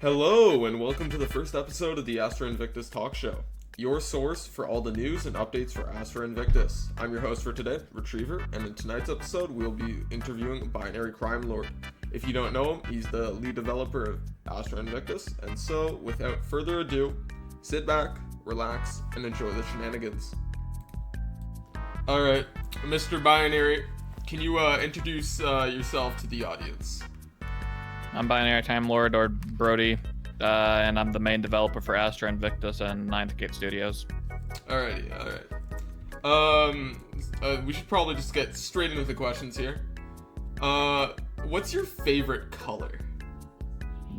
Hello, and welcome to the first episode of the Astra Invictus Talkshow, your source for all the news and updates for Astra Invictus. I'm your host for today, Retriever, and in tonight's episode, we'll be interviewing Binary Crime Lord. If you don't know him, he's the lead developer of Astra Invictus, and so, without further ado, sit back, relax, and enjoy the shenanigans. Alright, Mr. Binary, can you introduce yourself to the audience? I'm Binary Time Lord, or Brody, and I'm the main developer for Astra Invictus and Ninth Gate Studios. Alright. We should probably just get straight into the questions here. What's your favorite color?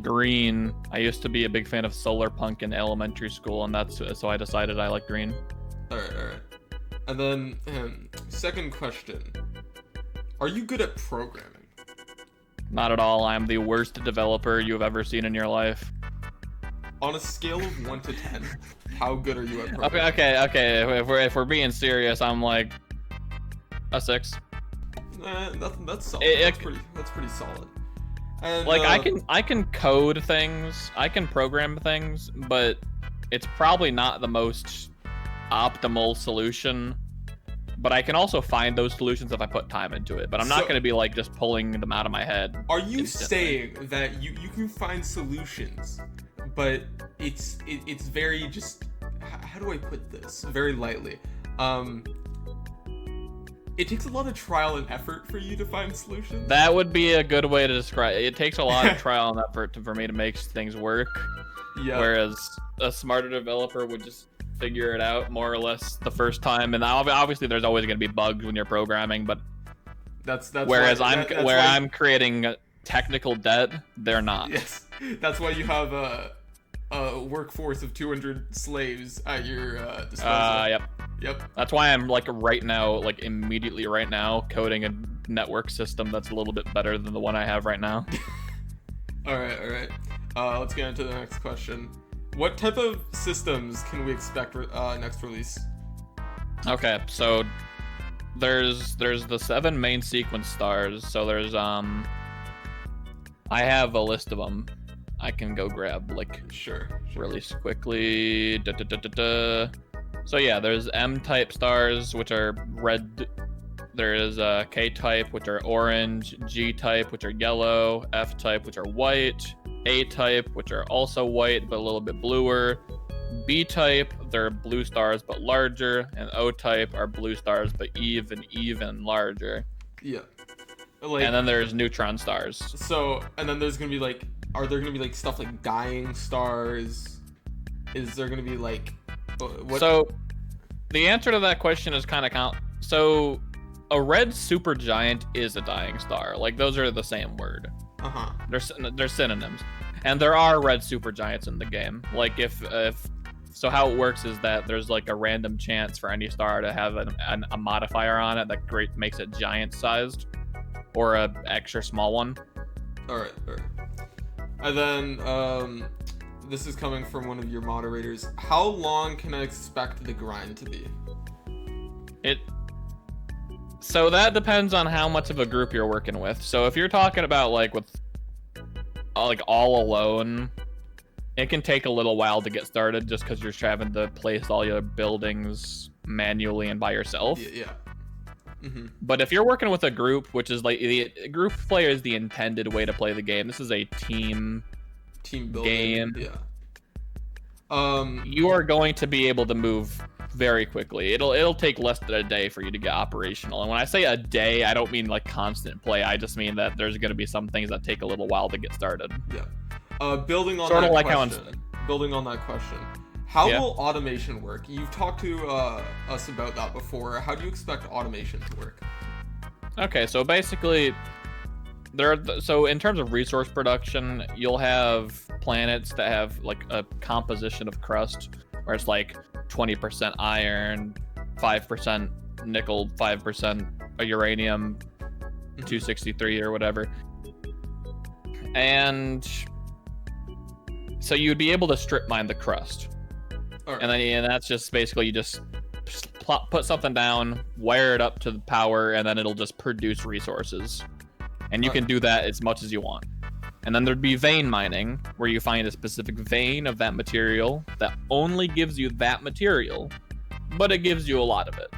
Green. I used to be a big fan of solar punk in elementary school, and so I decided I like green. Alright. And then, second question. Are you good at programming? Not at all. I'm the worst developer you've ever seen in your life. On a scale of 1 to 10, how good are you at programming? Okay. If we're being serious, I'm like a 6. That's solid. That's pretty solid. And, like I can code things, I can program things, but it's probably not the most optimal solution. But I can also find those solutions if I put time into it. But I'm not going to be like just pulling them out of my head. Are you saying that you can find solutions, but it's very just, how do I put this very lightly? It takes a lot of trial and effort for you to find solutions. That would be a good way to describe it. It takes a lot of trial and effort for me to make things work. Yeah. Whereas a smarter developer would just figure it out more or less the first time, and obviously there's always going to be bugs when you're programming, but that's whereas I'm creating technical debt, they're not. Yes, that's why you have a workforce of 200 slaves at your disposal. Yep. That's why I'm immediately right now coding a network system that's a little bit better than the one I have right now. All right. Let's get into the next question. What type of systems can we expect next release? Okay, so there's the 7 main sequence stars. So there's I have a list of them. I can go grab sure. Really quickly. So yeah, there's M-type stars, which are red. There is K-type, which are orange. G-type, which are yellow. F-type, which are white. A-type, which are also white but a little bit bluer. B-type, they're blue stars but larger, and O-type are blue stars but even larger. Yeah. And then there's neutron stars. So, and then there's gonna be are there gonna be stuff like dying stars? Is there gonna be what? So, the answer to that question is kind of So, a red supergiant is a dying star. Those are the same word. Uh-huh. They're synonyms, and there are red supergiants in the game. So how it works is that there's a random chance for any star to have a modifier on it that makes it giant sized, or a extra small one. All right. And then this is coming from one of your moderators. How long can I expect the grind to be? So that depends on how much of a group you're working with. So if you're talking about with all alone, it can take a little while to get started just because you're having to place all your buildings manually and by yourself. Yeah. Mm-hmm. But if you're working with a group, which is the group player is the intended way to play the game. This is a team building game. Yeah. You are going to be able to move very quickly. It'll take less than a day for you to get operational. And when I say a day, I don't mean constant play. I just mean that there's going to be some things that take a little while to get started. Yeah. Building on that question, how will automation work? You've talked to us about that before. How do you expect automation to work? Okay, so basically, so in terms of resource production, you'll have planets that have a composition of crust where it's 20% iron, 5% nickel, 5% uranium, 263 or whatever. And so you'd be able to strip mine the crust. Right. And that's just basically you just put something down, wire it up to the power, and then it'll just produce resources. And you can do that as much as you want. And then there'd be vein mining, where you find a specific vein of that material that only gives you that material, but it gives you a lot of it.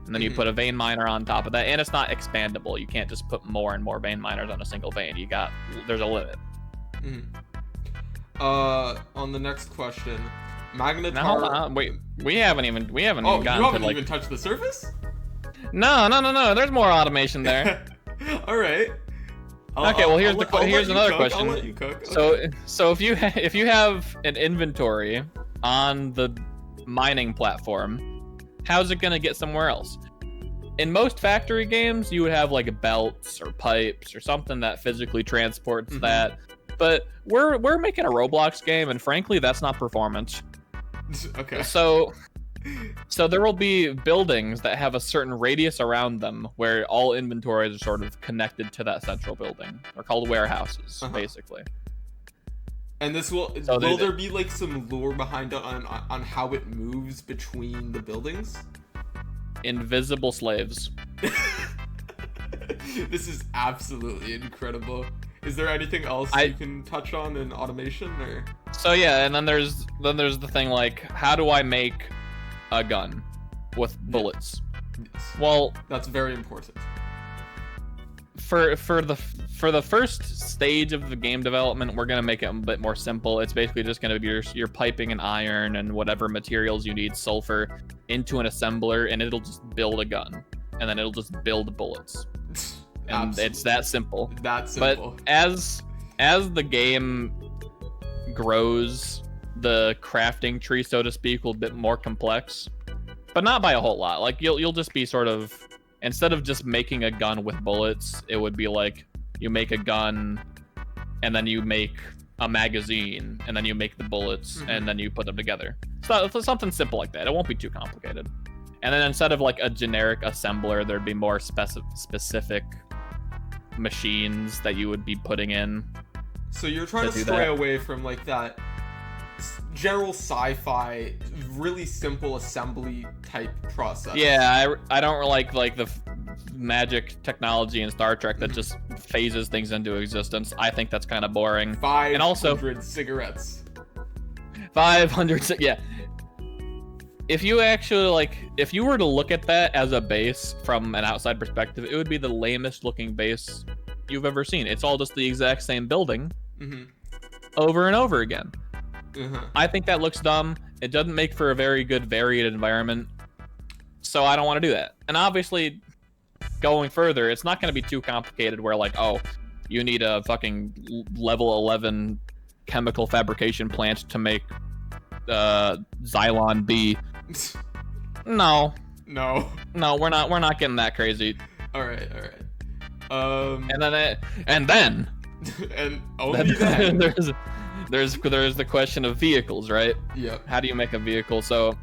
And then you put a vein miner on top of that, and it's not expandable. You can't just put more and more vein miners on a single vein. There's a limit. On the next question, Magnetar. Now, hold on. Wait, we haven't even gotten you to haven't like. even touched the surface? No. There's more automation there. All right. Okay, well here's another question. I'll let you cook. Okay. So if you have an inventory on the mining platform, how's it gonna get somewhere else? In most factory games, you would have like belts or pipes or something that physically transports that. But we're making a Roblox game, and frankly, that's not performance. Okay. So there will be buildings that have a certain radius around them where all inventories are sort of connected to that central building. They're called warehouses, basically. And this will there be like some lore behind on how it moves between the buildings? Invisible slaves. This is absolutely incredible. Is there anything else you can touch on in automation, or? So yeah, and then there's the thing like, how do I make a gun with bullets? Yes. Well, that's very important. For the first stage of the game development, we're gonna make it a bit more simple. It's basically just gonna be your piping and iron and whatever materials you need, sulfur, into an assembler, and it'll just build a gun, and then it'll just build bullets. And absolutely. It's that simple. That's simple. But as the game grows, the crafting tree, so to speak, will be a bit more complex, but not by a whole lot. Like you'll just be sort of, instead of just making a gun with bullets, it would be like you make a gun, and then you make a magazine, and then you make the bullets, and then you put them together. So it's something simple like that. It won't be too complicated. And then instead of like a generic assembler, there'd be more specific machines that you would be putting in. So you're trying to stray away from like that general sci-fi, really simple assembly type process. Yeah, I don't like the magic technology in Star Trek that just phases things into existence. I think that's kind of boring. 500 and also cigarettes. 500, yeah. If you actually if you were to look at that as a base from an outside perspective, it would be the lamest looking base you've ever seen. It's all just the exact same building over and over again. I think that looks dumb. It doesn't make for a very good varied environment, so I don't want to do that. And obviously, going further, it's not going to be too complicated where like, oh, you need a fucking level 11 chemical fabrication plant to make Xylon B. No, we're not getting that crazy. All right. And then only then there's the question of vehicles, right? Yep. How do you make a vehicle? So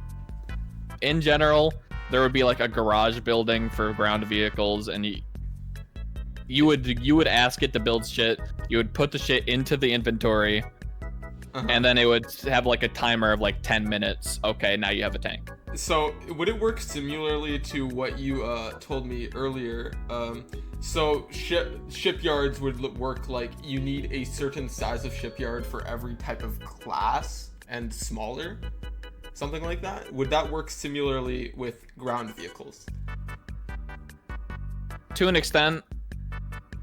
in general, there would be like a garage building for ground vehicles, and you would ask it to build shit. You would put the shit into the inventory. And then it would have like a timer of like 10 minutes. Okay, now you have a tank. So would it work similarly to what you told me earlier? So shipyards would work like you need a certain size of shipyard for every type of class and smaller? Something like that? Would that work similarly with ground vehicles? To an extent,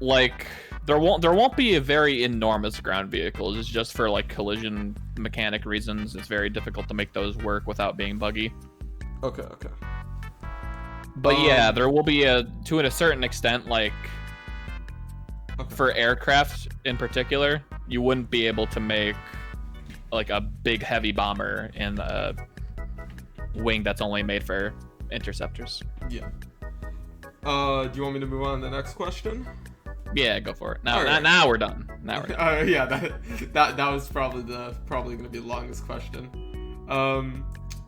like there won't be a very enormous ground vehicles. It's just for like collision mechanic reasons. It's very difficult to make those work without being buggy. Okay. But yeah, there will be to a certain extent, like for aircraft in particular, you wouldn't be able to make like a big heavy bomber in a wing that's only made for interceptors. Yeah. Do you want me to move on to the next question? Yeah, go for it. Now we're done. Yeah, that was probably going to be the longest question.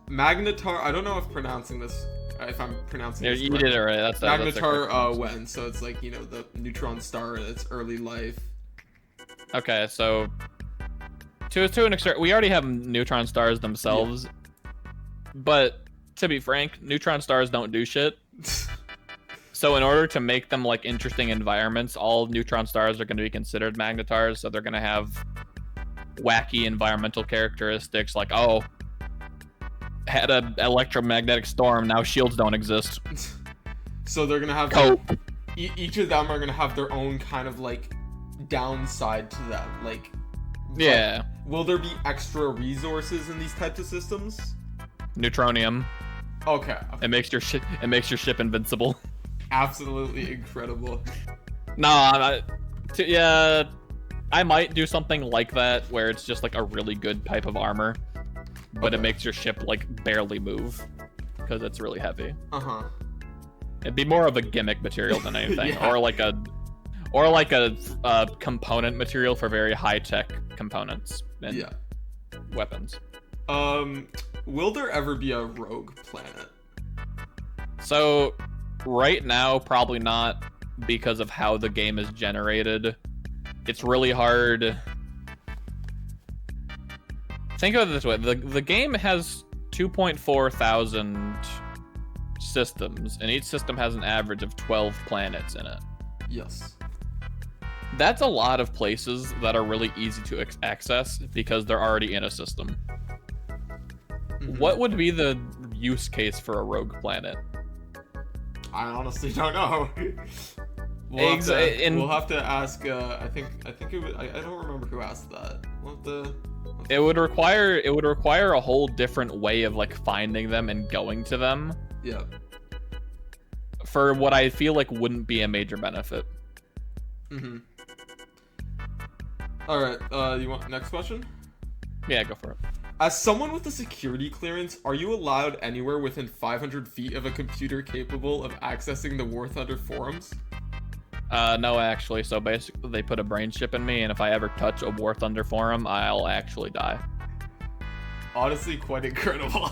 Magnetar. I don't know if I'm pronouncing this correctly. You did it right. That's Magnetar when. So it's like, the neutron star in its early life. Okay, so to an extent, we already have neutron stars themselves. Yeah. But to be frank, neutron stars don't do shit. So in order to make them like interesting environments, all neutron stars are going to be considered magnetars. So they're going to have wacky environmental characteristics like, oh, had an electromagnetic storm, now shields don't exist. So they're gonna have Cope. Each of them are gonna have their own kind of like downside to them. Like, Yeah. will there be extra resources in these types of systems? Neutronium. Okay. It makes your ship invincible. Absolutely incredible. No, yeah, I might do something like that where it's just like a really good type of armor, but it makes your ship like barely move because it's really heavy. It'd be more of a gimmick material than anything, Yeah. or like a component material for very high tech components and weapons. Will there ever be a rogue planet? So right now, probably not, because of how the game is generated. It's really hard. Think of it this way: the game has 2.4 thousand systems, and each system has an average of 12 planets in it. Yes. That's a lot of places that are really easy to access because they're already in a system. What would be the use case for a rogue planet? I honestly don't know. We'll have to ask. I think it was, I don't remember who asked that. It would require a whole different way of like finding them and going to them. Yeah. For what I feel like wouldn't be a major benefit. All right. You want next question? Yeah, go for it. As someone with a security clearance, are you allowed anywhere within 500 feet of a computer capable of accessing the War Thunder forums? No, actually. So basically, they put a brain chip in me, and if I ever touch a War Thunder forum, I'll actually die. Honestly, quite incredible.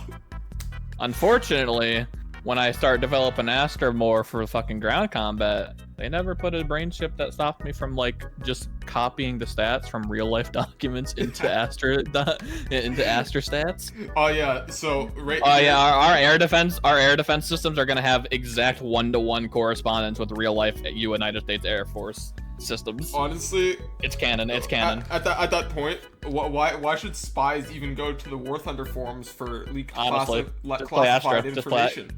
Unfortunately, when I start developing Astra more for fucking ground combat, they never put a brain chip that stopped me from like just copying the stats from real life documents into Astra stats. Oh yeah, so our air defense systems are gonna have exact 1-to-1 correspondence with real life United States Air Force systems. Honestly, it's canon. It's canon. At that point, why should spies even go to the War Thunder forums for leaked classified information?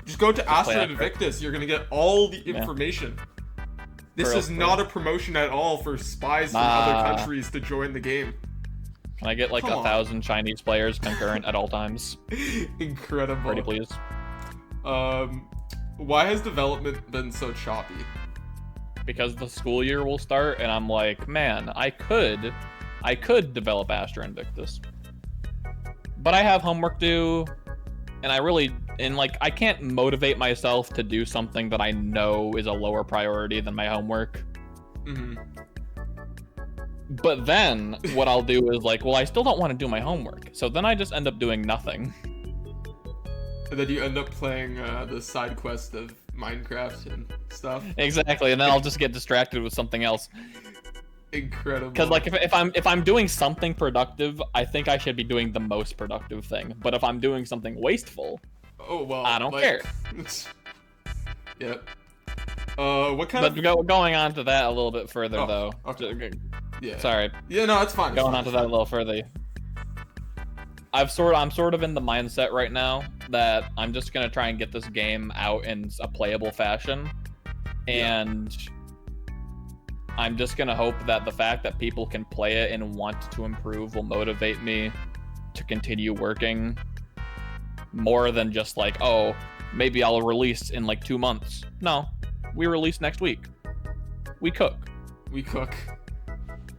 Just go to Astra and Invictus. You're gonna get all the information. This is not a promotion at all for spies from other countries to join the game. Can I get like 1,000 Chinese players concurrent at all times? Incredible. Pretty please. Why has development been so choppy? Because the school year will start, and I'm like, man, I could develop Astra Invictus, but I have homework due, and I can't motivate myself to do something that I know is a lower priority than my homework. But then what I'll do is like, well, I still don't want to do my homework, so then I just end up doing nothing. And then you end up playing the side quest of Minecraft and stuff. Exactly, and then I'll just get distracted with something else. Incredible. Because like if I'm doing something productive, I think I should be doing the most productive thing. But if I'm doing something wasteful, oh well, I don't care. Yep. What kind of? Going on to that a little bit further though. Okay. Yeah. Sorry. Yeah, no, it's fine. Going on to that a little further. I'm sort of in the mindset right now that I'm just gonna try and get this game out in a playable fashion, and I'm just gonna hope that the fact that people can play it and want to improve will motivate me to continue working more than just like, oh, maybe I'll release in like 2 months. No, we release next week. We cook.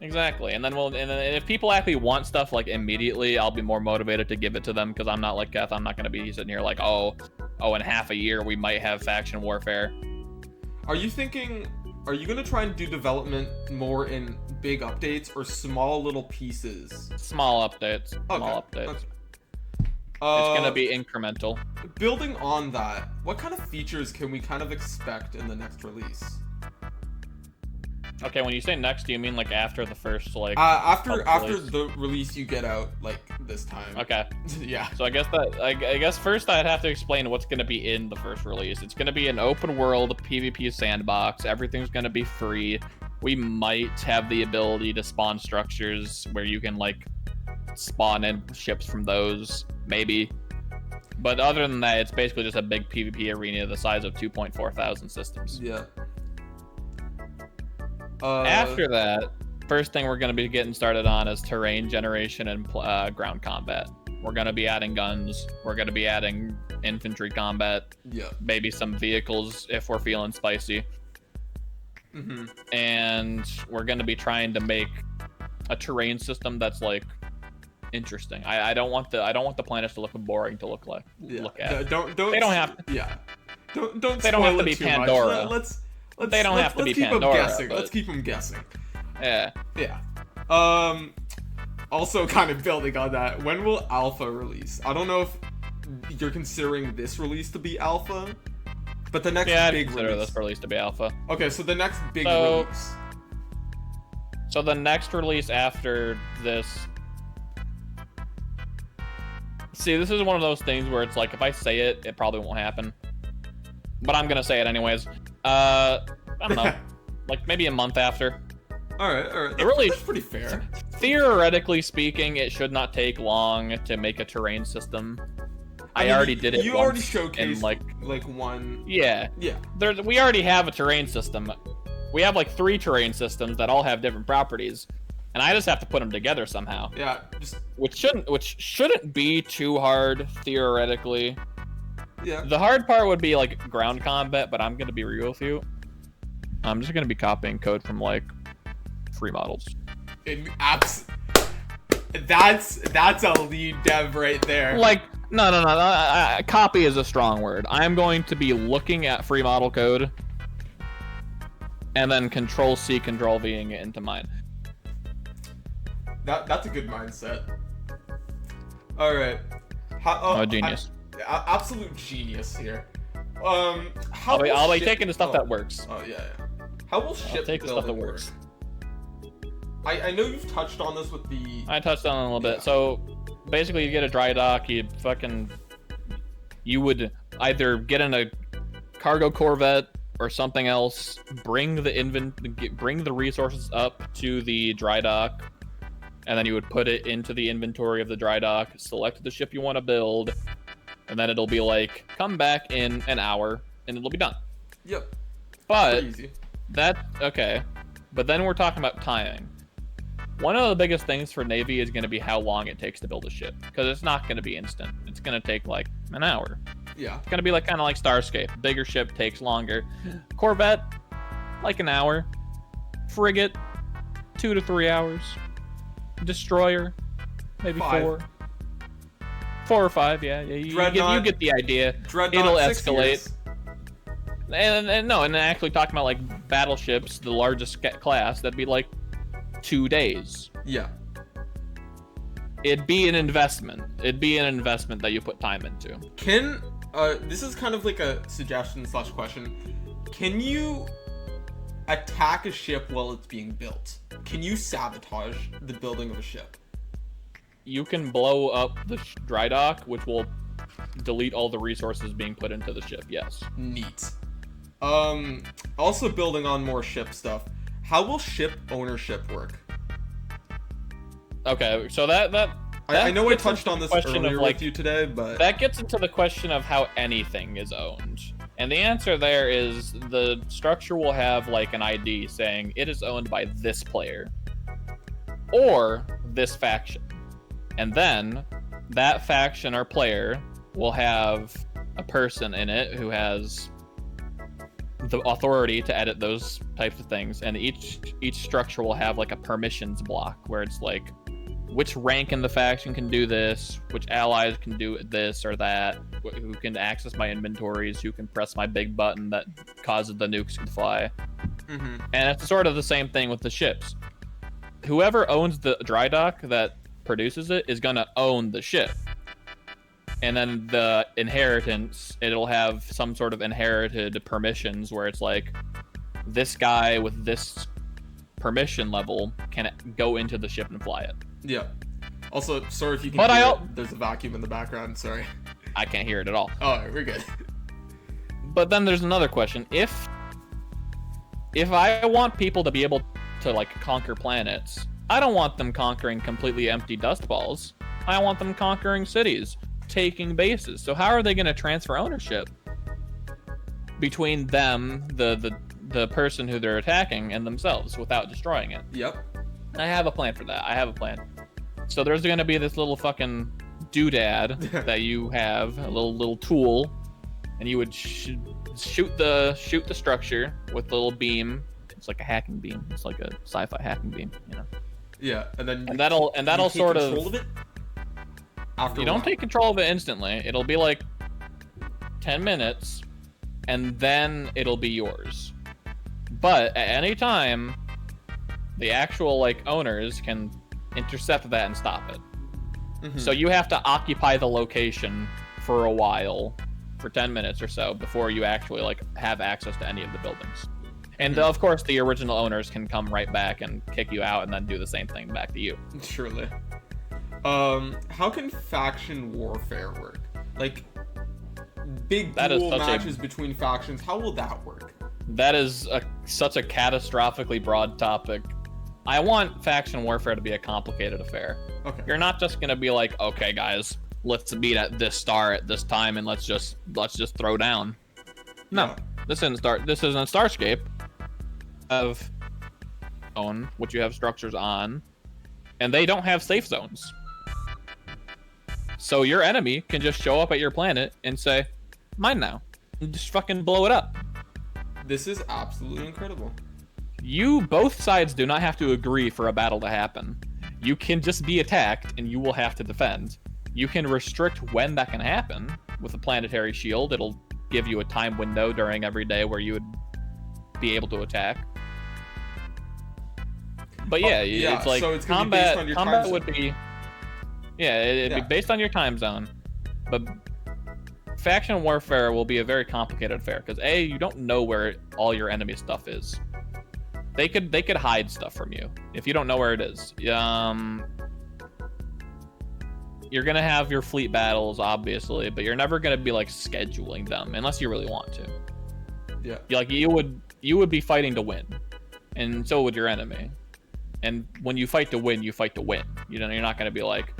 Exactly, and then if people actually want stuff like immediately, I'll be more motivated to give it to them, because I'm not like Keth. I'm not gonna be sitting here like, oh, in half a year we might have faction warfare. Are you gonna try and do development more in big updates or small little pieces? Small updates. Okay. It's gonna be incremental. Building on that, what kind of features can we kind of expect in the next release? Okay, when you say next, do you mean like after the first like? After release? the release you get out like this time. Okay. Yeah. So I guess first I'd have to explain what's going to be in the first release. It's going to be an open world PvP sandbox. Everything's going to be free. We might have the ability to spawn structures where you can like spawn in ships from those, maybe. But other than that, it's basically just a big PvP arena the size of 2.4 thousand systems. Yeah. After that, first thing we're going to be getting started on is terrain generation and ground combat. We're going to be adding guns. We're going to be adding infantry combat. Yeah. Maybe some vehicles if we're feeling spicy. Mm-hmm. And we're going to be trying to make a terrain system that's like interesting. I don't want the planets to look boring to look at. Don't. They don't have to. Yeah. Don't. They don't have to be too Pandora. Much. They don't have to be Pandora. Them guessing. But... Let's keep them guessing. Yeah. Yeah. Also, kind of building on that, when will Alpha release? I don't know if you're considering this release to be Alpha, but the next big release. This release to be Alpha. Okay, so the next big release. So the next release after this. See, this is one of those things where it's like, if I say it, it probably won't happen. But I'm gonna say it anyways. I don't know, like maybe a month after. All right. That's pretty fair. Theoretically speaking, it should not take long to make a terrain system. I mean, already did it. You already showcased like one. Yeah. Yeah. We already have a terrain system. We have like 3 terrain systems that all have different properties, and I just have to put them together somehow. Yeah. Which shouldn't be too hard theoretically. Yeah. The hard part would be like ground combat, but I'm gonna be real with you. I'm just gonna be copying code from like free models. That's a lead dev right there. Like no. Copy is a strong word. I'm going to be looking at free model code and then Control-C, Control-V-ing it into mine. That's a good mindset. All right. Genius. Absolute genius here. I'll be taking the stuff that works. Oh yeah. How will ship take the stuff that work? works. I know you've touched on this with the. I touched on it a little bit. So basically, you get a dry dock. You would either get in a cargo corvette or something else. Bring the resources up to the dry dock, and then you would put it into the inventory of the dry dock. Select the ship you want to build. And then it'll be like, come back in an hour, and it'll be done. Yep. But easy. Okay. But then we're talking about timing. One of the biggest things for Navy is going to be how long it takes to build a ship, because it's not going to be instant. It's going to take like an hour. Yeah. It's going to be like kind of like Starscape. Bigger ship takes longer. Corvette, like an hour. Frigate, 2 to 3 hours. Destroyer, maybe 4. 4 or 5, yeah. You get the idea. It'll escalate. And actually talking about like battleships, the largest class, that'd be like 2 days. Yeah. It'd be an investment. It'd be an investment that you put time into. This is kind of like a suggestion / question. Can you attack a ship while it's being built? Can you sabotage the building of a ship? You can blow up the dry dock, which will delete all the resources being put into the ship, yes. Neat. Also building on more ship stuff, how will ship ownership work? Okay, so that I know I touched on this earlier with you today, but... That gets into the question of how anything is owned. And the answer there is the structure will have like an ID saying it is owned by this player or this faction. And then that faction or player will have a person in it who has the authority to edit those types of things. And each structure will have like a permissions block where it's like which rank in the faction can do this, which allies can do this or that, who can access my inventories, who can press my big button that causes the nukes to fly. Mm-hmm. And it's sort of the same thing with the ships. Whoever owns the dry dock that produces it is going to own the ship. And then the inheritance, it'll have some sort of inherited permissions where it's like this guy with this permission level can go into the ship and fly it. Yeah. Also, sorry if you can But hear it. There's a vacuum in the background. Sorry. I can't hear it at all. Oh, we're good. But then there's another question. If I want people to be able to like conquer planets, I don't want them conquering completely empty dust balls. I want them conquering cities, taking bases. So how are they going to transfer ownership between them, the person who they're attacking, and themselves without destroying it? Yep. I have a plan for that. I have a plan. So there's going to be this little fucking doodad that you have, a little tool, and you would shoot the structure with a little beam. It's like a hacking beam. It's like a sci-fi hacking beam, you know. Yeah, and that'll sort of. Control of it? After you don't take control of it instantly. It'll be like 10 minutes, and then it'll be yours. But at any time, the actual like owners can intercept that and stop it. Mm-hmm. So you have to occupy the location for a while, for 10 minutes or so, before you actually like have access to any of the buildings. And of course, the original owners can come right back and kick you out and then do the same thing back to you. Surely. How can faction warfare work? Like, big duel matches between factions, how will that work? That is such a catastrophically broad topic. I want faction warfare to be a complicated affair. Okay. You're not just gonna be like, okay, guys, let's meet at this star at this time and let's just throw down. No, yeah. This isn't Starscape. Of own what you have structures on, and they don't have safe zones. So your enemy can just show up at your planet and say, "Mine now," and just fucking blow it up. This is absolutely incredible. Both sides do not have to agree for a battle to happen. You can just be attacked, and you will have to defend. You can restrict when that can happen with a planetary shield. It'll give you a time window during every day where you would be able to attack. But yeah, it's like so it's combat would be, it'd be based on your time zone. But faction warfare will be a very complicated affair because A, you don't know where all your enemy stuff is. They could hide stuff from you if you don't know where it is. You're gonna have your fleet battles, obviously, but you're never gonna be like scheduling them unless you really want to. Yeah. Like you would be fighting to win, and so would your enemy. And when you fight to win, you fight to win. You know, you're not gonna be like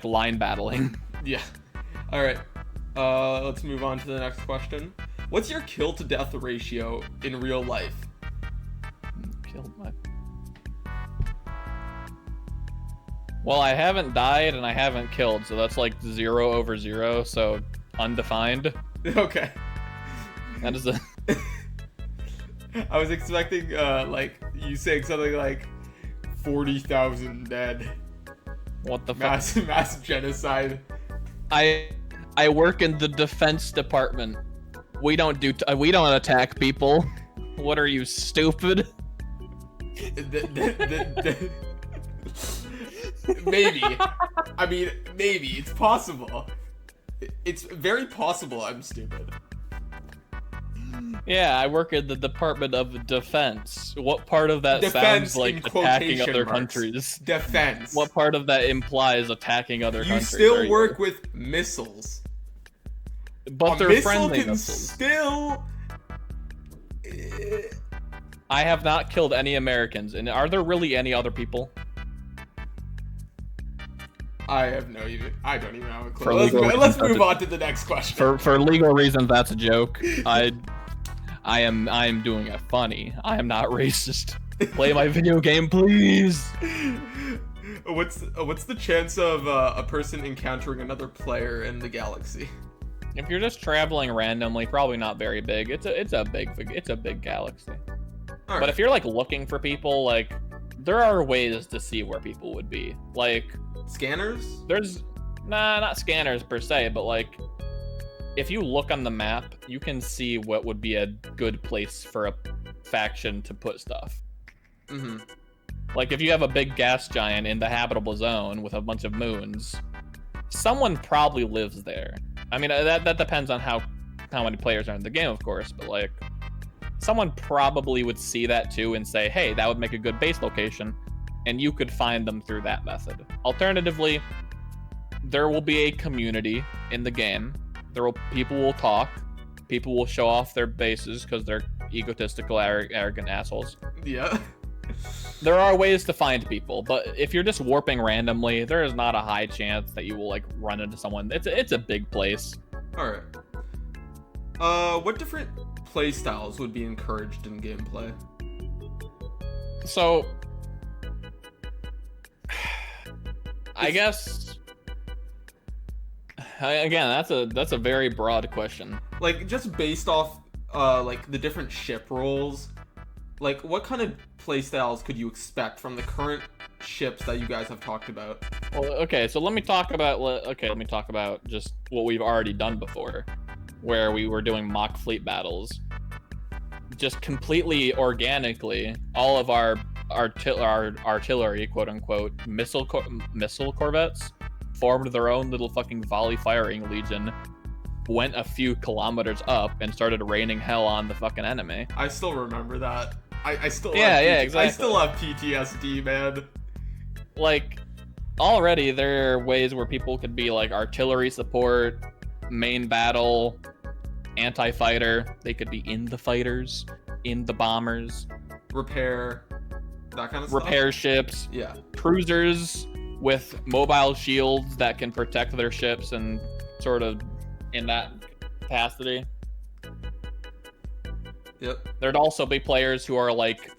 line battling. Yeah. All right. Let's move on to the next question. What's your kill to death ratio in real life? Well, I haven't died and I haven't killed, so that's like 0/0, so undefined. Okay. That is a. I was expecting, like, you saying something like 40,000 dead. What the fuck? Mass genocide. I work in the defense department. We don't attack people. What are you, stupid? Maybe. I mean, maybe. It's possible. It's very possible I'm stupid. Yeah, I work in the Department of Defense. What part of that Defense sounds like attacking other countries? Defense. What part of that implies attacking other countries? You still work with missiles. But they're friendly missiles. Still... I have not killed any Americans. And are there really any other people? I don't even have a clue. Let's move on to the next question. For legal reasons, that's a joke. I am doing it funny. I am not racist. Play my video game, please. What's the chance of a person encountering another player in the galaxy? If you're just traveling randomly, probably not very big. It's a big galaxy. All right. But if you're like looking for people, like there are ways to see where people would be. Like scanners? Not scanners per se, but like if you look on the map, you can see what would be a good place for a faction to put stuff. Mm-hmm. Like if you have a big gas giant in the habitable zone with a bunch of moons, someone probably lives there. I mean, that depends on how many players are in the game, of course, but like someone probably would see that too and say, hey, that would make a good base location, and you could find them through that method. Alternatively, there will be a community in the game. People will talk. People will show off their bases because they're egotistical, arrogant assholes. Yeah. There are ways to find people, but if you're just warping randomly, there is not a high chance that you will like run into someone. It's a big place. All right. What different play styles would be encouraged in gameplay? So, I guess again, that's a very broad question. Like, just based off like the different ship roles, like what kind of play styles could you expect from the current ships that you guys have talked about? Well, okay, so let me talk about just what we've already done before, where we were doing mock fleet battles. Just completely organically, all of our artillery, quote unquote, missile corvettes formed their own little fucking volley firing legion, went a few kilometers up, and started raining hell on the fucking enemy. I still remember that. I still exactly. I still have PTSD, man. Like, already there are ways where people could be like artillery support, main battle, anti-fighter. They could be in the fighters, in the bombers, repair, that kind of stuff. Repair ships, yeah, cruisers with mobile shields that can protect their ships and sort of in that capacity. Yep. There'd also be players who are like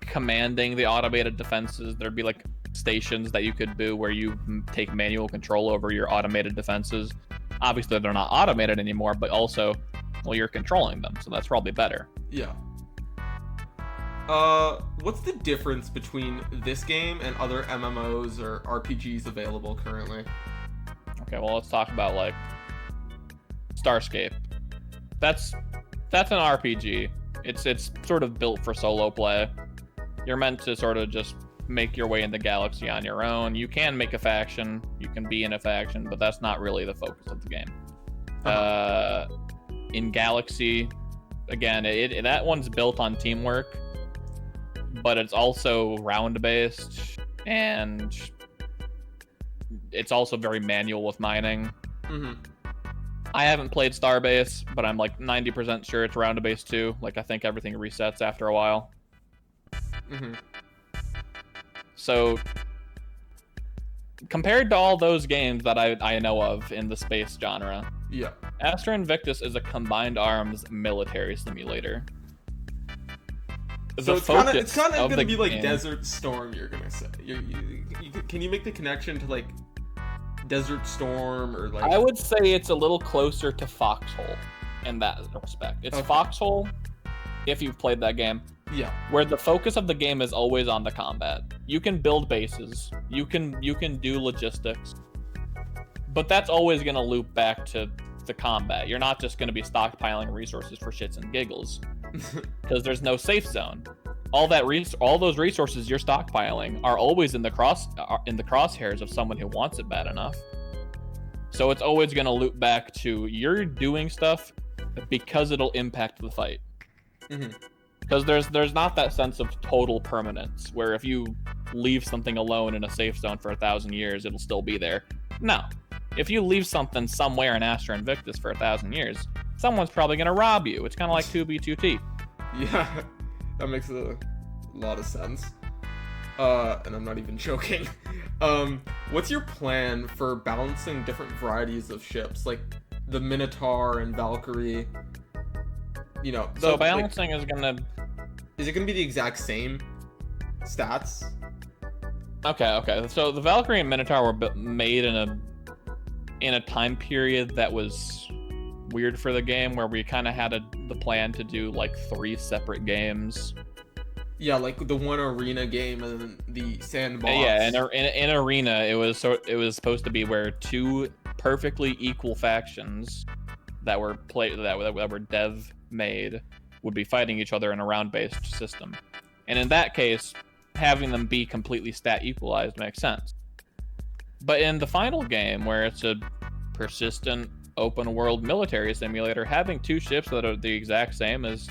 commanding the automated defenses. There'd be like stations that you could do where you take manual control over your automated defenses. Obviously they're not automated anymore, but also, well, you're controlling them, so that's probably better. Yeah. What's the difference between this game and other MMOs or RPGs available currently? Okay, well, let's talk about like Starscape. That's an RPG. It's sort of built for solo play. You're meant to sort of just make your way in the galaxy on your own. You can make a faction, you can be in a faction, but that's not really the focus of the game. In Galaxy, again, that one's built on teamwork, but it's also round-based, and it's also very manual with mining. Mm-hmm. I haven't played Starbase, but I'm like 90% sure it's round-based too. Like, I think everything resets after a while. Mm-hmm. So, compared to all those games that I know of in the space genre, yeah, Astra Invictus is a combined arms military simulator. So it's kind of gonna be like game. Desert Storm. You're gonna say. Can you make the connection to like Desert Storm or like? I would say it's a little closer to Foxhole in that respect. It's okay. Foxhole, if you've played that game. Yeah. Where the focus of the game is always on the combat. You can build bases. You can do logistics. But that's always going to loop back to the combat. You're not just going to be stockpiling resources for shits and giggles. Because there's no safe zone. All those resources you're stockpiling are always in the crosshairs of someone who wants it bad enough. So it's always going to loop back to you're doing stuff because it'll impact the fight. Mm-hmm. Because there's not that sense of total permanence, where if you leave something alone in a safe zone for 1,000 years, it'll still be there. No. If you leave something somewhere in Astra Invictus for 1,000 years, someone's probably going to rob you. It's kind of like 2B2T. Yeah, that makes a lot of sense. And I'm not even joking. What's your plan for balancing different varieties of ships, like the Minotaur and Valkyrie? You know, so balancing is it gonna be the exact same stats? Okay. So the Valkyrie and Minotaur were made in a time period that was weird for the game, where we kind of had the plan to do like 3 separate games. Yeah, like the one arena game and the sandbox. Yeah, in arena, it was supposed to be where 2 perfectly equal factions that were dev made would be fighting each other in a round-based system. And in that case, having them be completely stat equalized makes sense. But in the final game, where it's a persistent open world military simulator, having 2 ships that are the exact same is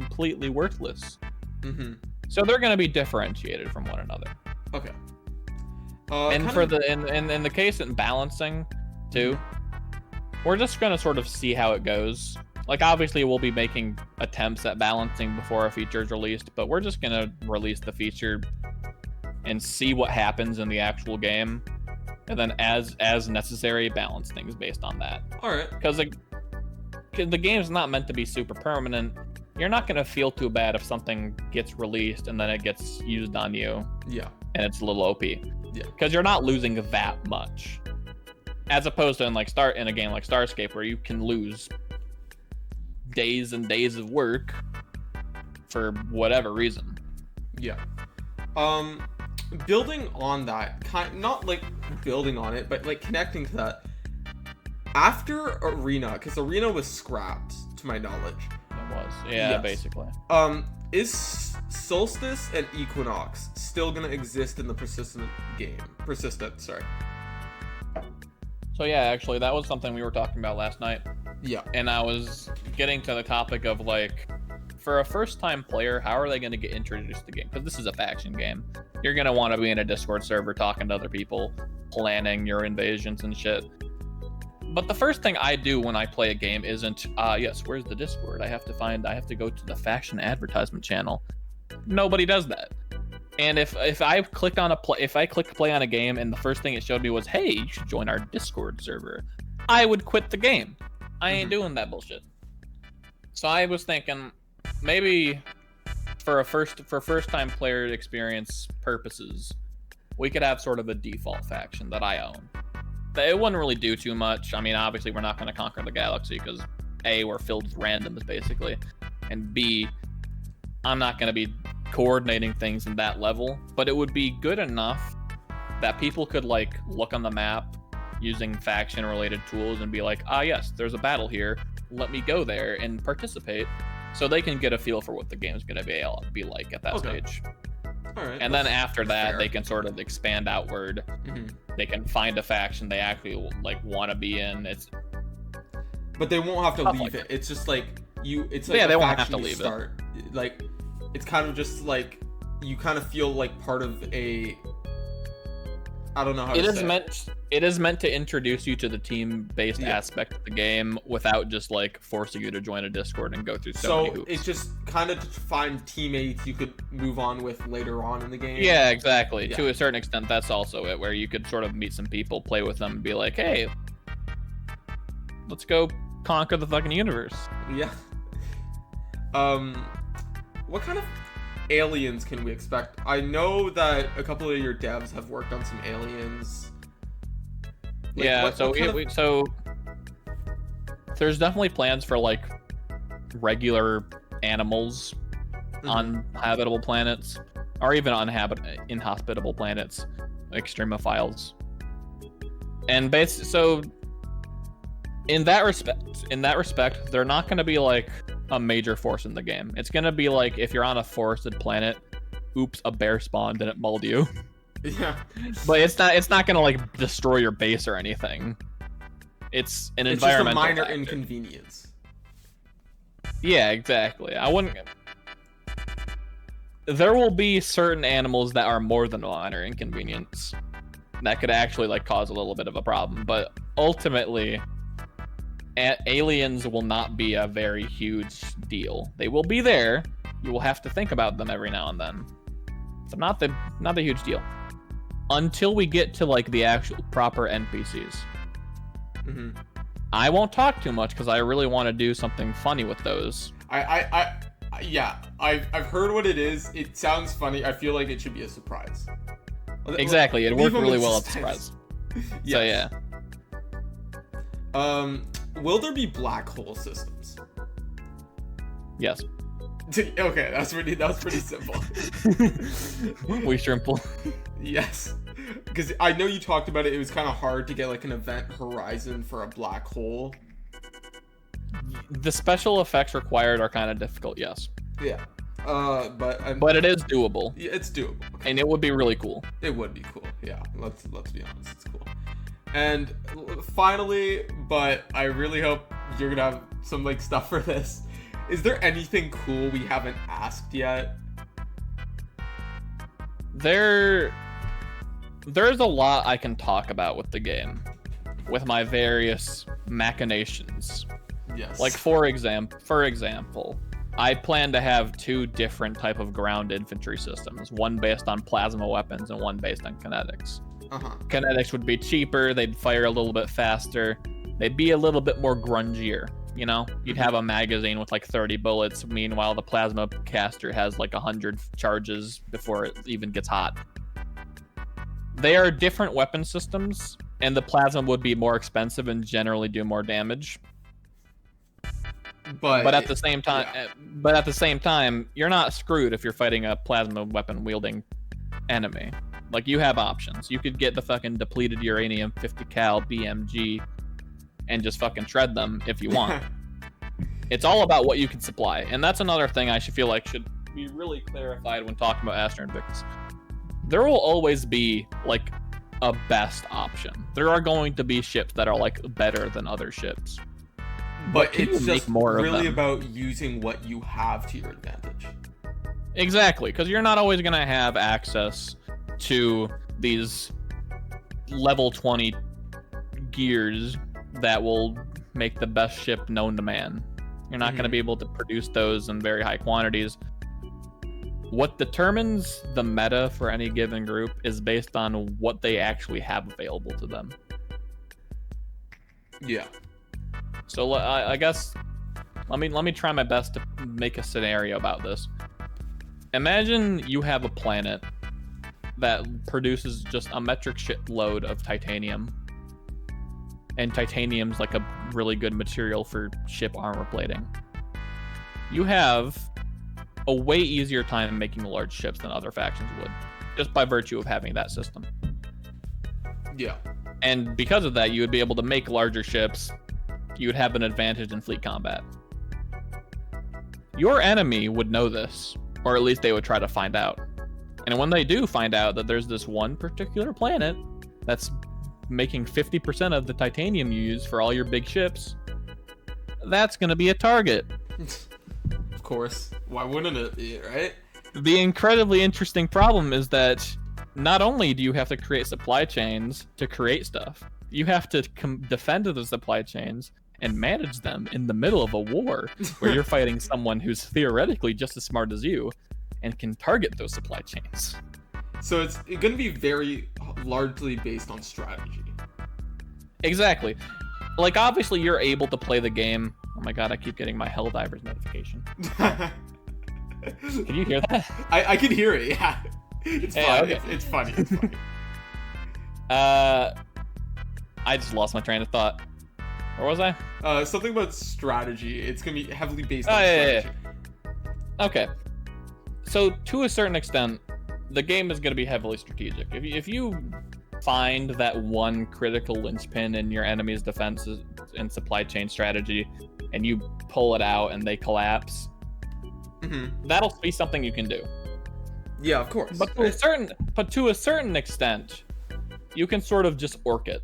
completely worthless. Mm-hmm. So they're going to be differentiated from one another. Okay. And for in the case in balancing too, we're just going to sort of see how it goes. Like, obviously we'll be making attempts at balancing before a feature is released, but we're just going to release the feature and see what happens in the actual game, and then as necessary balance things based on that. All right. Because the game's not meant to be super permanent. You're not going to feel too bad if something gets released and then it gets used on you. Yeah. And it's a little OP. Yeah. Because you're not losing that much. As opposed to in a game like Starscape, where you can lose days and days of work for whatever reason. Yeah. Building on that, not like building on it, but like connecting to that. After Arena, because Arena was scrapped to my knowledge. It was, yeah, yes. Basically. Is Solstice and Equinox still gonna exist in the Persistent game? Sorry. So yeah, actually, that was something we were talking about last night. Yeah. And I was getting to the topic of, like, for a first-time player, how are they going to get introduced to the game? Because this is a faction game. You're going to want to be in a Discord server talking to other people, planning your invasions and shit. But the first thing I do when I play a game isn't, yes, where's the Discord? I have to go to the faction advertisement channel. Nobody does that. And if I clicked play on a game and the first thing it showed me was, hey, you should join our Discord server, I would quit the game. I ain't doing that bullshit. So I was thinking, maybe for first time player experience purposes, we could have sort of a default faction that I own. It wouldn't really do too much. I mean, obviously we're not going to conquer the galaxy because A, we're filled with randoms basically, and B, I'm not going to be coordinating things in that level, but it would be good enough that people could like look on the map using faction related tools and be like, yes, there's a battle here, let me go there and participate, so they can get a feel for what the game's going to be like at that stage. All right. And then after that, they can sort of expand outward. They can find a faction they actually like want to be in. But they won't have to leave it. It's just like it's like they a won't have to faction leave start. Like, it's kind of just like you kind of feel like part of a. I don't know how to say it. It is meant to introduce you to the team-based aspect of the game without just like forcing you to join a Discord and go through so many hoops. It's just kind of to find teammates you could move on with later on in the game. Yeah, exactly. Yeah. To a certain extent, that's also it, where you could sort of meet some people, play with them, and be like, hey, let's go conquer the fucking universe. Yeah. What kind of aliens can we expect? I know that a couple of your devs have worked on some aliens. Like, yeah, so there's definitely plans for like regular animals on habitable planets, or even inhospitable planets, extremophiles. And so in that respect, they're not going to be like a major force in the game. It's going to be like if you're on a forested planet, oops, a bear spawned and it mauled you. Yeah. But it's not going to like destroy your base or anything. It's an environmental just a minor factor. Inconvenience. Yeah, exactly. There will be certain animals that are more than a minor inconvenience that could actually like cause a little bit of a problem, but ultimately aliens will not be a very huge deal. They will be there. You will have to think about them every now and then. So not the huge deal. Until we get to like the actual proper NPCs. I won't talk too much because I really want to do something funny with those. I've heard what it is. It sounds funny. I feel like it should be a surprise. Exactly. It worked really well at the surprise. Yes. So yeah. Will there be black hole systems? Yes. Okay, that was pretty simple. We shrimple. Yes. Because I know you talked about it. It was kind of hard to get like an event horizon for a black hole. The special effects required are kind of difficult, yes. Yeah. But it is doable. Yeah, it's doable. Okay. And it would be really cool. It would be cool. Yeah. Let's be honest. It's cool. And finally, but I really hope you're gonna have some like stuff for this. Is there anything cool we haven't asked yet? There's a lot I can talk about with the game, with my various machinations. Yes. Like for example, I plan to have 2 different type of ground infantry systems, one based on plasma weapons and one based on kinetics. Kinetics would be cheaper, they'd fire a little bit faster, they'd be a little bit more grungier, you know? You'd have a magazine with like 30 bullets, meanwhile the plasma caster has like 100 charges before it even gets hot. They are different weapon systems, and the plasma would be more expensive and generally do more damage. But at the same time, you're not screwed if you're fighting a plasma weapon wielding enemy. Like, you have options. You could get the fucking depleted uranium 50 cal BMG and just fucking shred them if you want. It's all about what you can supply, and that's another thing I feel like should be really clarified when talking about Astra Invictus. There will always be like a best option. There are going to be ships that are like better than other ships. But it's just really about using what you have to your advantage. Exactly, because you're not always going to have access to these level 20 gears that will make the best ship known to man. You're not going to be able to produce those in very high quantities. What determines the meta for any given group is based on what they actually have available to them. Yeah. So I guess let me try my best to make a scenario about this. Imagine you have a planet that produces just a metric shitload of titanium. And titanium's like a really good material for ship armor plating. You have a way easier time making large ships than other factions would, just by virtue of having that system. Yeah. And because of that, you would be able to make larger ships. You would have an advantage in fleet combat. Your enemy would know this, or at least they would try to find out. And when they do find out that there's this one particular planet that's making 50% of the titanium you use for all your big ships, that's going to be a target. Of course. Why wouldn't it be, right? The incredibly interesting problem is that not only do you have to create supply chains to create stuff, you have to defend the supply chains and manage them in the middle of a war where you're fighting someone who's theoretically just as smart as you and can target those supply chains. So it's going to be very largely based on strategy. Exactly. Like, obviously, you're able to play the game. Oh my god, I keep getting my Helldivers notification. Can you hear that? I can hear it, yeah. It's fine. Okay. It's funny. It's funny. I just lost my train of thought. Where was I? Something about strategy. It's going to be heavily based on strategy. Yeah. Okay. So, to a certain extent, the game is going to be heavily strategic. If you find that one critical linchpin in your enemy's defenses and supply chain strategy, and you pull it out and they collapse, that'll be something you can do. Yeah, of course. But to a certain extent, you can sort of just orc it.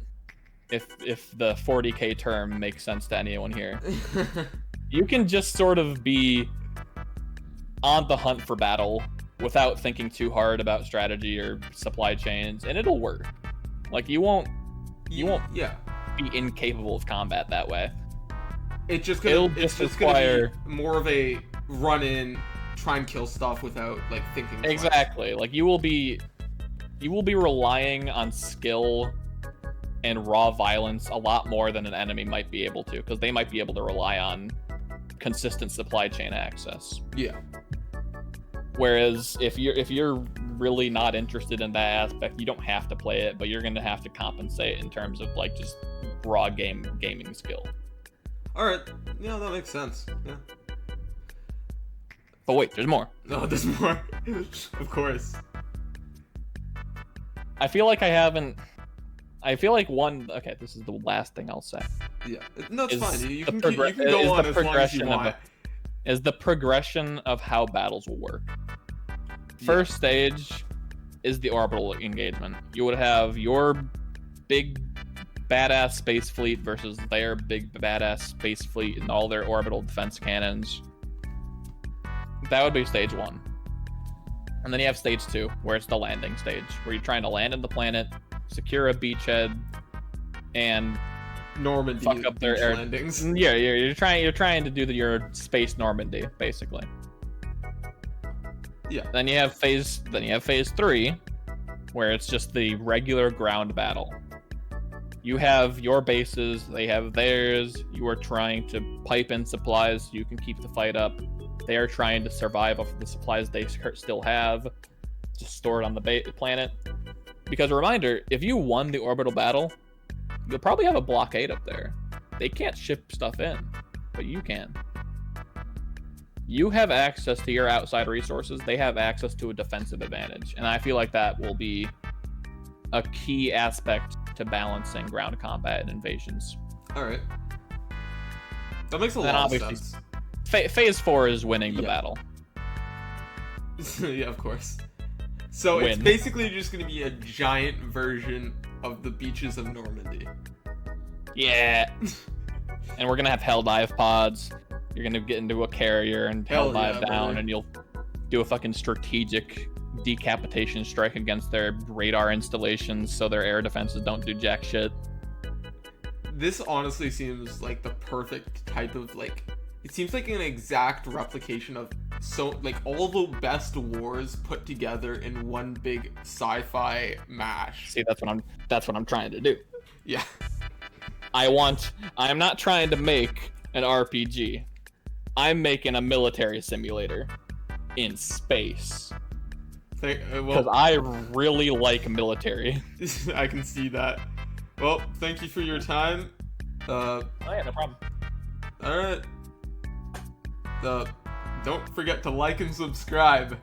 If the 40k term makes sense to anyone here. You can just sort of be on the hunt for battle without thinking too hard about strategy or supply chains, and it'll work. Like, you won't be incapable of combat that way. It's just gonna be more of a run in, try and kill stuff without like thinking twice. Exactly. Like, you will be relying on skill and raw violence a lot more than an enemy might be able to, because they might be able to rely on consistent supply chain access. Yeah. Whereas if you're really not interested in that aspect, you don't have to play it, but you're gonna have to compensate in terms of like just raw gaming skill. All right, yeah, that makes sense. Yeah. But wait, there's more. No, there's more. Of course. I feel like one. Okay, this is the last thing I'll say. Yeah, no, it's fine. You can go on as long as you want. Is the progression of how battles will work. First stage is the orbital engagement. You would have your big badass space fleet versus their big badass space fleet and all their orbital defense cannons. That would be stage 1. And then you have stage 2, where it's the landing stage, where you're trying to land on the planet, secure a beachhead, and Normandy fuck up their air landings. Yeah, you're trying to do your space Normandy, basically. Yeah. Then you have phase 3, where it's just the regular ground battle. You have your bases, they have theirs. You are trying to pipe in supplies so you can keep the fight up. They are trying to survive off of the supplies they still have, just stored on the planet. Because a reminder, if you won the orbital battle, you'll probably have a blockade up there. They can't ship stuff in, but you can. You have access to your outside resources. They have access to a defensive advantage. And I feel like that will be a key aspect to balancing ground combat and invasions. Alright. That makes a lot of sense. Phase 4 is winning the battle. Yeah, of course. So it's basically just going to be a giant version of the beaches of Normandy. Yeah. And we're going to have hell dive pods. You're going to get into a carrier and hell dive down, brother. And you'll do a fucking strategic decapitation strike against their radar installations so their air defenses don't do jack shit. This honestly seems like the perfect type of, like, it seems like an exact replication of all the best wars put together in one big sci-fi mash. See, that's what I'm trying to do. Yeah. I'm not trying to make an RPG. I'm making a military simulator in space. Because I really like military. I can see that. Well, thank you for your time. Oh yeah, no problem. Alright. Don't forget to like and subscribe.